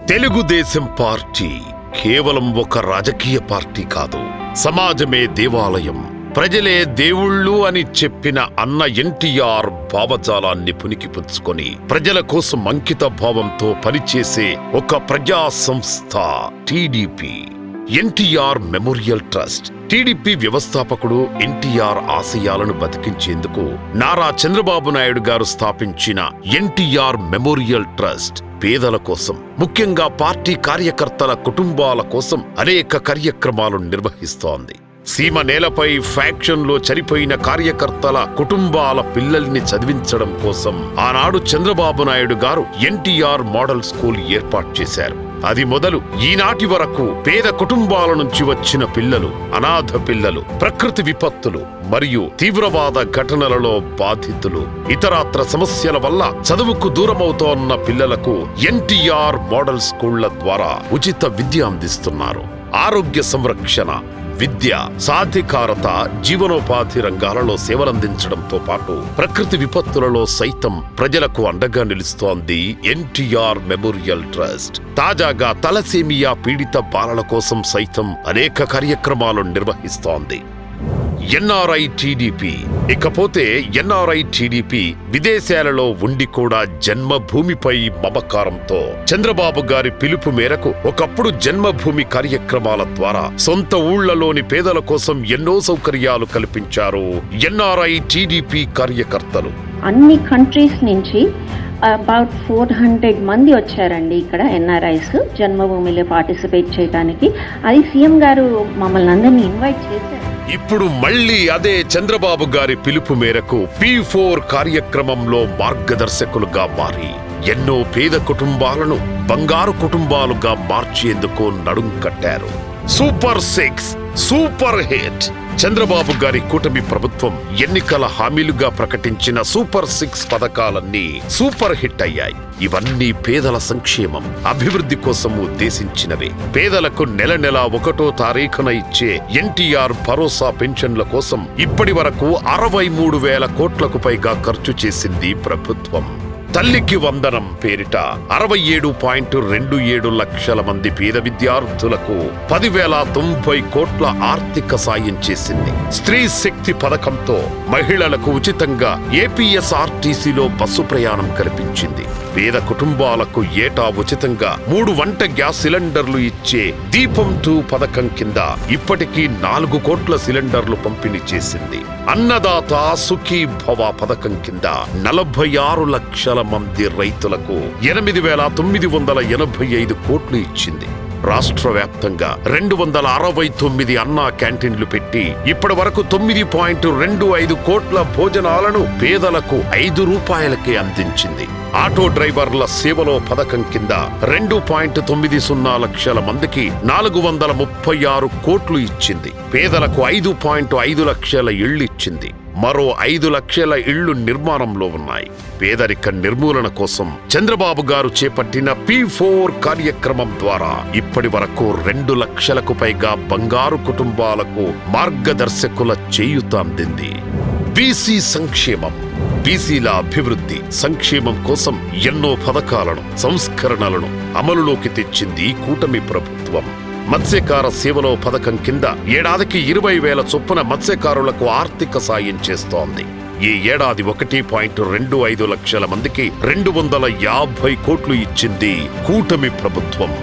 Telugu Desam party కేవలం ఒక రాజకీయ పార్టీ కాదు, సమాజమే దేవాలయం, ప్రజలే దేవుళ్ళు అని చెప్పిన అన్న ఎన్టీఆర్ భావజాలాన్ని పుణికిపుచ్చుకొని ప్రజల కోసం అంకిత భావంతో పనిచేసే ఒక ప్రజా సంస్థ TDP. NTR memorial trust. TDP వ్యవస్థాపకుడు ఎన్టీఆర్ ఆశయాలను బతికించేందుకు నారా చంద్రబాబు నాయుడు గారు స్థాపించిన ఎన్టీఆర్ మెమోరియల్ ట్రస్ట్ పేదల కోసం, ముఖ్యంగా పార్టీ కార్యకర్తల కుటుంబాల కోసం అనేక కార్యక్రమాలు నిర్వహిస్తోంది. సీమ నేలపై ఫ్యాక్షన్లో చనిపోయిన కార్యకర్తల కుటుంబాల పిల్లల్ని చదివించడం కోసం ఆనాడు చంద్రబాబు నాయుడు గారు ఎన్టీఆర్ మోడల్ స్కూల్ ఏర్పాటు చేశారు. అది మొదలు ఈనాటి వరకు పేద కుటుంబాల నుంచి వచ్చిన పిల్లలు, అనాథ పిల్లలు, ప్రకృతి విపత్తులు మరియు తీవ్రవాద ఘటనలలో బాధితులు, ఇతరాత్ర సమస్యల వల్ల చదువుకు దూరమవుతోన్న పిల్లలకు ఎన్టీఆర్ మోడల్ స్కూళ్ల ద్వారా ఉచిత విద్య అందిస్తున్నారు. ఆరోగ్య సంరక్షణ, విద్య, సాధికారత, జీవనోపాధి రంగాలలో సేవలందించడంతో పాటు ప్రకృతి విపత్తులలో సైతం ప్రజలకు అండగా నిలుస్తోంది ఎన్టీఆర్ మెమోరియల్ ట్రస్ట్. తాజాగా తలసేమియా పీడిత బాలల కోసం సైతం అనేక కార్యక్రమాలు నిర్వహిస్తోంది ఎన్ఆర్ఐ టీడీపీ. ఇకపోతే ఎన్ఆర్ఐ టీడీపీ విదేశాలలో ఉండి కూడా జన్మభూమిపై మమకారంతో చంద్రబాబు గారి పిలుపు మేరకు ఒకప్పుడు జన్మభూమి కార్యక్రమాల ద్వారా సొంత ఊళ్లలోని పేదల కోసం ఎన్నో సౌకర్యాలు కల్పించారు ఎన్ఆర్ఐ టీడీపీ కార్యకర్తలు. అన్ని కంట్రీస్ నుంచి అబౌట్ 400 మంది వచ్చారండి ఇక్కడ ఎన్ఆర్ఐస్ జన్మభూమిలో పార్టిసిపేట్ చేయడానికి. అది సీఎం గారు మమ్మల్ని అందరినీ ఇన్వైట్ చేశారు. ఇప్పుడు మళ్లీ అదే చంద్రబాబు గారి పిలుపు మేరకు P4 కార్యక్రమంలో మార్గదర్శకులుగా మారి ఎన్నో పేద కుటుంబాలను బంగారు కుటుంబాలుగా మార్చేందుకు నడుం కట్టారు. Super 6 super hit. చంద్రబాబు గారి కూటమి ప్రభుత్వం ఎన్నికల హామీలుగా ప్రకటించిన సూపర్ 6 పథకాలన్నీ సూపర్ హిట్ అయ్యాయి. ఇవన్నీ పేదల సంక్షేమం, అభివృద్ధి కోసం ఉద్దేశించినవే. పేదలకు నెల 1వ తారీఖున ఇచ్చే ఎన్టీఆర్ భరోసా పెన్షన్ల కోసం ఇప్పటి వరకు 63,000 కోట్లకు పైగా ఖర్చు చేసింది ప్రభుత్వం. తల్లికి వందనం పేరిట 67.27 లక్షల మంది పేద విద్యార్థులకు 10,090 కోట్ల ఆర్థిక సాయం చేసింది. స్త్రీ శక్తి పథకంతో మహిళలకు ఉచితంగా ఏపీఎస్ఆర్టీసీలో బస్సు ప్రయాణం కల్పించింది. పేద కుటుంబాలకు ఏటా ఉచితంగా 3 వంట గ్యాస్ సిలిండర్లు ఇచ్చే దీపం 2 పథకం కింద ఇప్పటికీ 4 కోట్ల సిలిండర్లు పంపిణీ చేసింది. అన్నదాత సుఖీ భవ పథకం కింద 46 లక్షల మంది రైతులకు 8,985 కోట్లు ఇచ్చింది. రాష్ట్ర వ్యాప్తంగా 269 అన్నా క్యాంటీన్లు పెట్టి ఇప్పటి వరకు 9.25 కోట్ల భోజనాలను పేదలకు 5 రూపాయలకే అందించింది. ఆటో డ్రైవర్ల సేవలో పథకం కింద 2.90 లక్షల మందికి 436 కోట్లు ఇచ్చింది. పేదలకు 5.5 లక్షల ఇళ్లు ఇచ్చింది. మరో 5 లక్షల ఇళ్లు నిర్మాణంలో ఉన్నాయి. పేదరిక నిర్మూలన కోసం చంద్రబాబు గారు చేపట్టిన P4 కార్యక్రమం ద్వారా ఇప్పటి వరకు 2 లక్షలకు పైగా బంగారు కుటుంబాలకు మార్గదర్శకుల చేయూత అందింది. బీసీ సంక్షేమం. బీసీల అభివృద్ధి, సంక్షేమం కోసం ఎన్నో పథకాలను, సంస్కరణలను అమలులోకి తెచ్చింది కూటమి ప్రభుత్వం. మత్స్యకార సేవలో పథకం కింద ఏడాదికి 20,000 చొప్పున మత్స్యకారులకు ఆర్థిక సాయం చేస్తోంది. ఈ ఏడాది 1.25 లక్షల మందికి 250 కోట్లు ఇచ్చింది కూటమి ప్రభుత్వం.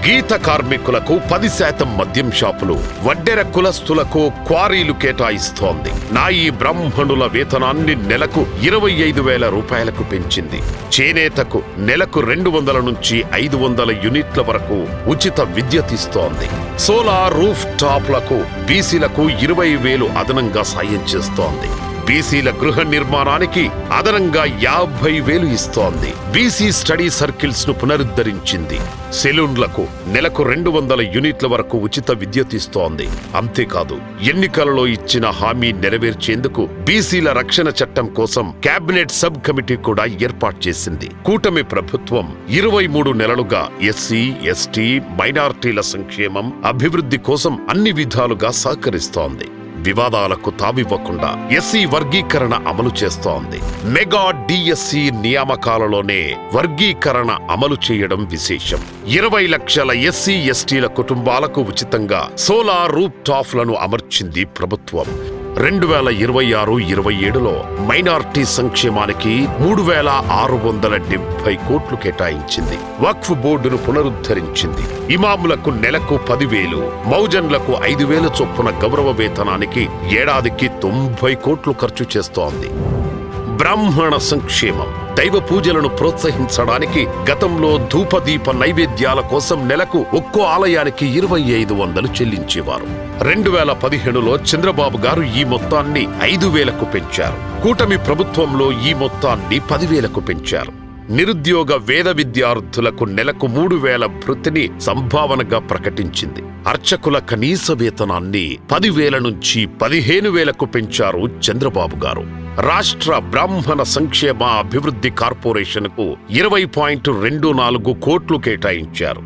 గీత కార్మికులకు 10% మద్యం షాపులు, వడ్డెర కులస్తులకు క్వారీలు కేటాయిస్తోంది. నాయి బ్రాహ్మణుల వేతనాన్ని నెలకు 25,000 రూపాయలకు పెంచింది. చేనేతకు నెలకు 200 నుంచి 500 యూనిట్ల వరకు ఉచిత విద్య తీస్తోంది. సోలార్ రూఫ్ టాప్లకు బీసీలకు 20,000 అదనంగా సాయం చేస్తోంది. బీసీల గృహ నిర్మాణానికి అదనంగా 50,000 ఇస్తోంది. బీసీ స్టడీ సర్కిల్స్ ను పునరుద్ధరించింది. సెలూన్లకు నెలకు 200 యూనిట్ల వరకు ఉచిత విద్య తీస్తోంది. అంతేకాదు, ఎన్నికలలో ఇచ్చిన హామీ నెరవేర్చేందుకు బీసీల రక్షణ చట్టం కోసం కేబినెట్ సబ్ కమిటీ కూడా ఏర్పాటు చేసింది. కూటమి ప్రభుత్వం 23 నెలలుగా ఎస్సీ, ఎస్టీ, మైనారిటీల సంక్షేమం, అభివృద్ధి కోసం అన్ని విధాలుగా సహకరిస్తోంది. వివాదాలకు తావివ్వకుండా ఎస్సీ వర్గీకరణ అమలు చేస్తోంది. మెగా డిఎస్సి నియామకాలలోనే వర్గీకరణ అమలు చేయడం విశేషం. 20 లక్షల ఎస్సీ ఎస్టీల కుటుంబాలకు ఉచితంగా సోలార్ రూఫ్ టాప్లను అమర్చింది ప్రభుత్వం. 2026-27లో మైనార్టీ సంక్షేమానికి 3,670 కోట్లు కేటాయించింది. వక్ఫ్ బోర్డును పునరుద్ధరించింది. ఇమాములకు నెలకు 10,000, మౌజన్లకు 5,000 చొప్పున గౌరవ వేతనానికి ఏడాదికి 90 కోట్లు ఖర్చు చేస్తోంది. బ్రాహ్మణ సంక్షేమం, దైవ పూజలను ప్రోత్సహించడానికి గతంలో ధూపదీప నైవేద్యాల కోసం నెలకు ఒక్కో ఆలయానికి 2,500 చెల్లించేవారు. 2015లో చంద్రబాబు గారు ఈ మొత్తాన్ని 5,000కు పెంచారు. కూటమి ప్రభుత్వంలో ఈ మొత్తాన్ని 10,000కు పెంచారు. నిరుద్యోగ వేద విద్యార్థులకు నెలకు 3,000 భృతిని సంభావనగా ప్రకటించింది. అర్చకుల కనీస వేతనాన్ని 10,000 నుంచి 15,000కు పెంచారు చంద్రబాబు గారు. రాష్ట్ర బ్రాహ్మణ సంక్షేమ అభివృద్ధి కార్పొరేషన్కు 20.24 కోట్లు కేటాయించారు.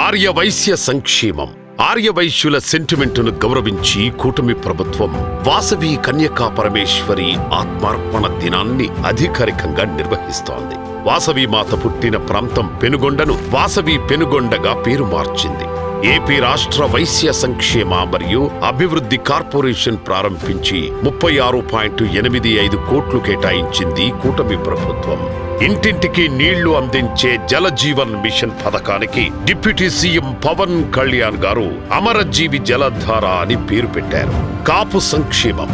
ఆర్యవైశ్య సంక్షేమం, ఆర్యవైశ్యుల సెంటిమెంటును గౌరవించి కూటమి ప్రభుత్వం వాసవి కన్యకా పరమేశ్వరి ఆత్మార్పణ దినాన్ని అధికారికంగా నిర్వహిస్తోంది. వాసవి మాత పుట్టిన ప్రాంతం పెనుగొండను వాసవి పెనుగొండగా పేరు మార్చింది. ఏపీ రాష్ట్ర వైశ్య సంక్షేమ మరియు అభివృద్ధి కార్పొరేషన్ ప్రారంభించి 36.85 కోట్లు కేటాయించింది కూటమి ప్రభుత్వం. ఇంటింటికి నీళ్లు అందించే జల జీవన్ మిషన్ పథకానికి డిప్యూటీ సీఎం పవన్ కళ్యాణ్ గారు అమరజీవి జలధార అని పేరు పెట్టారు. కాపు సంక్షేమం,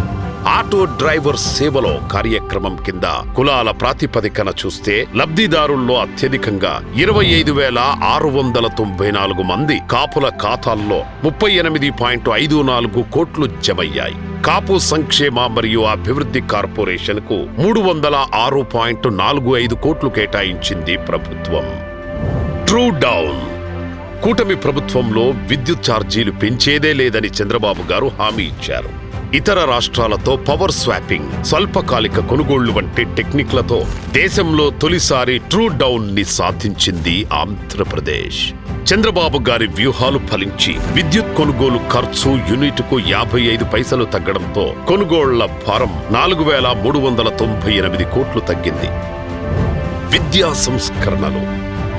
ఆటో డ్రైవర్ సేవలో కార్యక్రమం కింద కులాల ప్రాతిపదికన చూస్తే లబ్ధిదారుల్లో అత్యధికంగా 25,694 మంది కాపుల ఖాతాల్లో 38.54 కోట్లు జమయ్యాయి. కాపు సంక్షేమ మరియు అభివృద్ధి కార్పొరేషన్కు 306.45 కోట్లు కేటాయించింది ప్రభుత్వం. ట్రూ డౌన్, కూటమి ప్రభుత్వంలో విద్యుత్ ఛార్జీలు పెంచేదే లేదని చంద్రబాబు గారు హామీ ఇచ్చారు. ఇతర రాష్ట్రాలతో పవర్ స్వాపింగ్, స్వల్పకాలిక కొనుగోళ్లు వంటి టెక్నిక్లతో దేశంలో తొలిసారి ట్రూ డౌన్ ని సాధించింది ఆంధ్రప్రదేశ్. చంద్రబాబు గారి వ్యూహాలు ఫలించి విద్యుత్ కొనుగోలు ఖర్చు యూనిట్కు 55 పైసలు తగ్గడంతో కొనుగోళ్ల భారం 4,398 కోట్లు తగ్గింది. విద్యా సంస్కరణలు,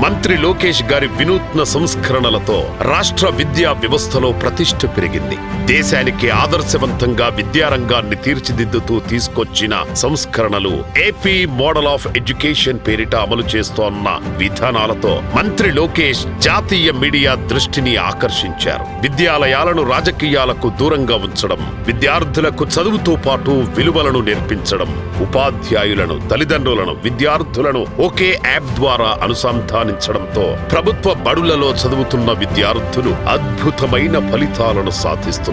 మంత్రి లోకేష్ గారి వినూత్న సంస్కరణలతో రాష్ట్ర విద్యా వ్యవస్థలో ప్రతిష్ఠ పెరిగింది. దేశానికి ఆదర్శవంతంగా విద్యారంగాన్ని తీర్చిదిద్దుతూ తీసుకొచ్చిన సంస్కరణలు ఏపీ మోడల్ ఆఫ్ ఎడ్యుకేషన్ పేరిట అమలు చేస్తోన్న విధానాలతో మంత్రి లోకేష్ జాతీయ మీడియా దృష్టిని ఆకర్షించారు. విద్యాలయాలను రాజకీయాలకు దూరంగా ఉంచడం, విద్యార్థులకు చదువుతో పాటు విలువలను నేర్పించడం, ఉపాధ్యాయులను, తల్లిదండ్రులను, విద్యార్థులను ఒకే యాప్ ద్వారా అనుసంధానించడంతో ప్రభుత్వ బడులలో చదువుతున్న విద్యార్థులు అద్భుతమైన ఫలితాలను సాధిస్తున్నారు.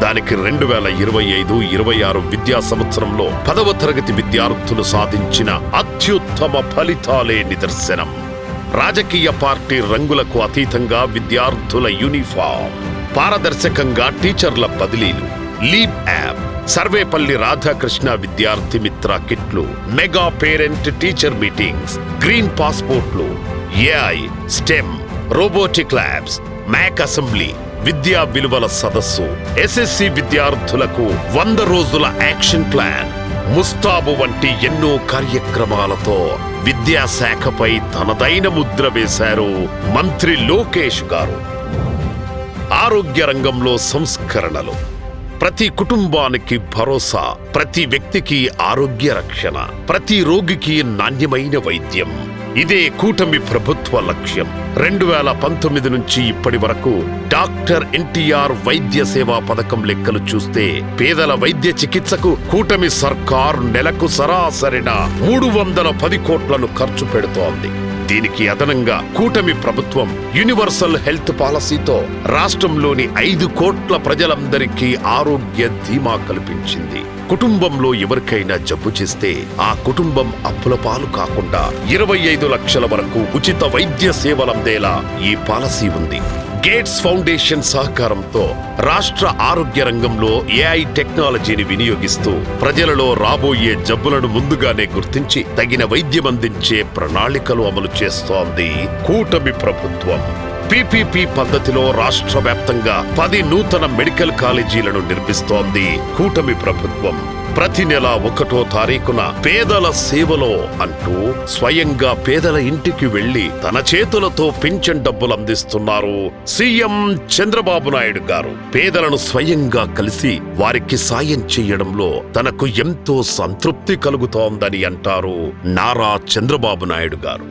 దానికి 2025-26 విద్యా సంవత్సరంలో 10వ తరగతి విద్యార్థులు సాధించిన అత్యుత్తమ ఫలితాలే నిదర్శనం. రాజకీయ పార్టీ రంగులకు అతీతంగా విద్యార్థుల యూనిఫామ్, పారదర్శకంగా టీచర్ల బదిలీలు, లీప్ యాప్, సర్వేపల్లి రాధాకృష్ణ విద్యార్థి మిత్ర కిట్లు, mega parent teacher meetings, green పాస్పోర్ట్లు, AI, STEM, robotic labs, mock assembly, విద్యా విలువల సదస్సు, ఎస్ఎస్సి విద్యార్థులకు 100 రోజుల యాక్షన్ ప్లాన్, ముస్తాబు వంటి ఎన్నో కార్యక్రమాలతో విద్యాశాఖపై తనదైన ముద్ర వేశారు మంత్రి లోకేష్ గారు. ఆరోగ్య రంగంలో సంస్కరణలు, ప్రతి కుటుంబానికి భరోసా, ప్రతి వ్యక్తికి ఆరోగ్య రక్షణ, ప్రతి రోగికి నాణ్యమైన వైద్యం. ఇదే కూటమి ప్రభుత్వ లక్ష్యం. 2019 నుంచి ఇప్పటి వరకు డాక్టర్ ఎన్టీఆర్ వైద్య సేవా పథకం లెక్కలు చూస్తే పేదల వైద్య చికిత్సకు కూటమి సర్కార్ నెలకు సరాసరిన 310 కోట్లను ఖర్చు పెడుతోంది. దీనికి అదనంగా కూటమి ప్రభుత్వం యూనివర్సల్ హెల్త్ పాలసీతో రాష్ట్రంలోని 5 కోట్ల ప్రజలందరికీ ఆరోగ్య ధీమా కల్పించింది. కుటుంబంలో ఎవరికైనా జబ్బు చేస్తే ఆ కుటుంబం అప్పుల పాలు కాకుండా 25 లక్షల వరకు ఉచిత వైద్య సేవలందేలా ఈ పాలసీ ఉంది. గేట్స్ ఫౌండేషన్ సహకారంతో రాష్ట్ర ఆరోగ్య రంగంలో ఏఐ టెక్నాలజీని వినియోగిస్తూ ప్రజలలో రాబోయే జబ్బులను ముందుగానే గుర్తించి తగిన వైద్యం అందించే ప్రణాళికలు అమలు చేస్తోంది కూటమి ప్రభుత్వం. పీపీపీ పద్ధతిలో రాష్ట్ర వ్యాప్తంగా 10 నూతన మెడికల్ కాలేజీలను నిర్మిస్తోంది కూటమి ప్రభుత్వం. ప్రతి నెల 1వ తారీఖున పేదల సేవలో అంటూ స్వయంగా పేదల ఇంటికి వెళ్లి తన చేతులతో పింఛన్ డబ్బులు అందిస్తున్నారు సీఎం చంద్రబాబు నాయుడు గారు. పేదలను స్వయంగా కలిసి వారికి సాయం చేయడంలో తనకు ఎంతో సంతృప్తి కలుగుతోందని అంటారు నారా చంద్రబాబు నాయుడు గారు.